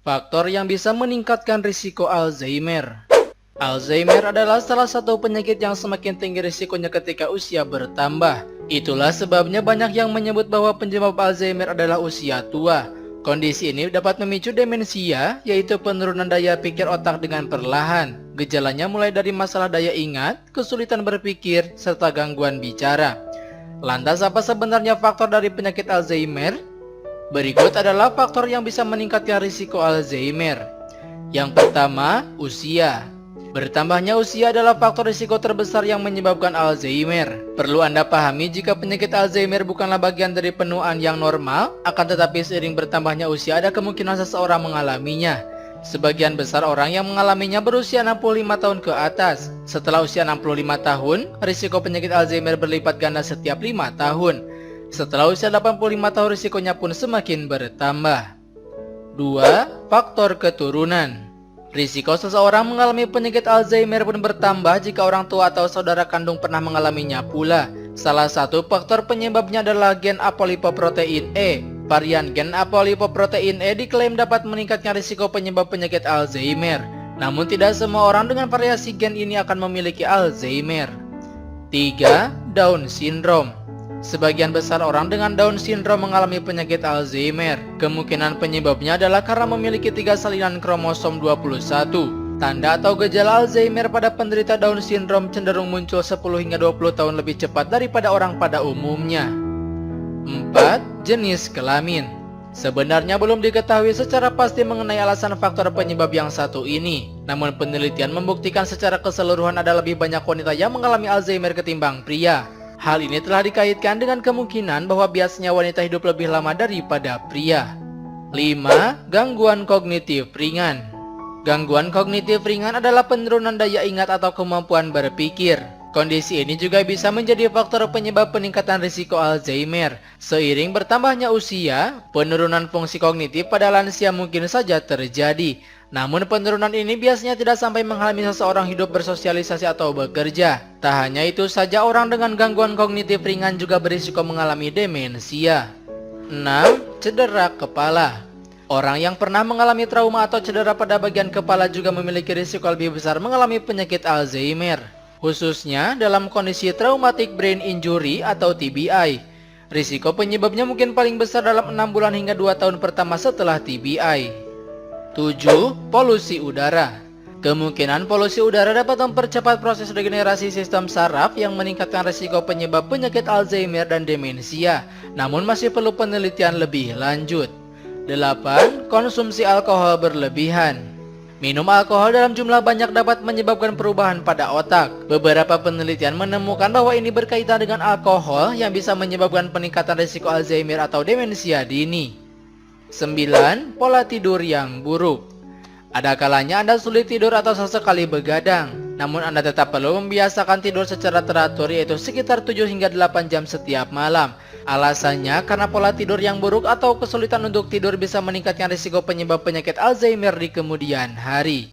Faktor yang bisa meningkatkan risiko Alzheimer. Alzheimer adalah salah satu penyakit yang semakin tinggi risikonya ketika usia bertambah. Itulah sebabnya banyak yang menyebut bahwa penyebab Alzheimer adalah usia tua. Kondisi ini dapat memicu demensia, yaitu penurunan daya pikir otak dengan perlahan. Gejalanya mulai dari masalah daya ingat, kesulitan berpikir, serta gangguan bicara. Lantas apa sebenarnya faktor dari penyakit Alzheimer? Berikut adalah faktor yang bisa meningkatkan risiko Alzheimer. Yang pertama, usia. Bertambahnya usia adalah faktor risiko terbesar yang menyebabkan Alzheimer. Perlu Anda pahami jika penyakit Alzheimer bukanlah bagian dari penuaan yang normal, akan tetapi seiring bertambahnya usia ada kemungkinan seseorang mengalaminya. Sebagian besar orang yang mengalaminya berusia 65 tahun ke atas. Setelah usia 65 tahun, risiko penyakit Alzheimer berlipat ganda setiap 5 tahun. Setelah usia 85 tahun risikonya pun semakin bertambah. 2. Faktor keturunan. Risiko seseorang mengalami penyakit Alzheimer pun bertambah jika orang tua atau saudara kandung pernah mengalaminya pula. Salah satu faktor penyebabnya adalah gen apolipoprotein E. Varian gen apolipoprotein E diklaim dapat meningkatkan risiko penyebab penyakit Alzheimer. Namun tidak semua orang dengan variasi gen ini akan memiliki Alzheimer. 3. Down syndrome. Sebagian besar orang dengan Down syndrome mengalami penyakit Alzheimer. Kemungkinan penyebabnya adalah karena memiliki 3 salinan kromosom 21. Tanda atau gejala Alzheimer pada penderita Down syndrome cenderung muncul 10 hingga 20 tahun lebih cepat daripada orang pada umumnya. 4. Jenis kelamin. Sebenarnya belum diketahui secara pasti mengenai alasan faktor penyebab yang satu ini. Namun penelitian membuktikan secara keseluruhan ada lebih banyak wanita yang mengalami Alzheimer ketimbang pria. Hal ini telah dikaitkan dengan kemungkinan bahwa biasanya wanita hidup lebih lama daripada pria. 5. Gangguan kognitif ringan. Gangguan kognitif ringan adalah penurunan daya ingat atau kemampuan berpikir. Kondisi ini juga bisa menjadi faktor penyebab peningkatan risiko Alzheimer. Seiring bertambahnya usia, penurunan fungsi kognitif pada lansia mungkin saja terjadi. Namun penurunan ini biasanya tidak sampai menghalangi seseorang hidup bersosialisasi atau bekerja. Tak hanya itu saja, orang dengan gangguan kognitif ringan juga berisiko mengalami demensia. 6. Cedera kepala. Orang yang pernah mengalami trauma atau cedera pada bagian kepala juga memiliki risiko lebih besar mengalami penyakit Alzheimer, khususnya dalam kondisi traumatic brain injury atau TBI. Risiko penyebabnya mungkin paling besar dalam 6 bulan hingga 2 tahun pertama setelah TBI. 7. Polusi udara. Kemungkinan polusi udara dapat mempercepat proses regenerasi sistem saraf yang meningkatkan risiko penyebab penyakit Alzheimer dan demensia. Namun masih perlu penelitian lebih lanjut. 8. Konsumsi alkohol berlebihan. Minum alkohol dalam jumlah banyak dapat menyebabkan perubahan pada otak. Beberapa penelitian menemukan bahwa ini berkaitan dengan alkohol yang bisa menyebabkan peningkatan risiko Alzheimer atau demensia dini. 9. Pola tidur yang buruk. Ada kalanya Anda sulit tidur atau sesekali begadang. Namun Anda tetap perlu membiasakan tidur secara teratur, yaitu sekitar 7 hingga 8 jam setiap malam. Alasannya karena pola tidur yang buruk atau kesulitan untuk tidur bisa meningkatkan risiko penyebab penyakit Alzheimer di kemudian hari.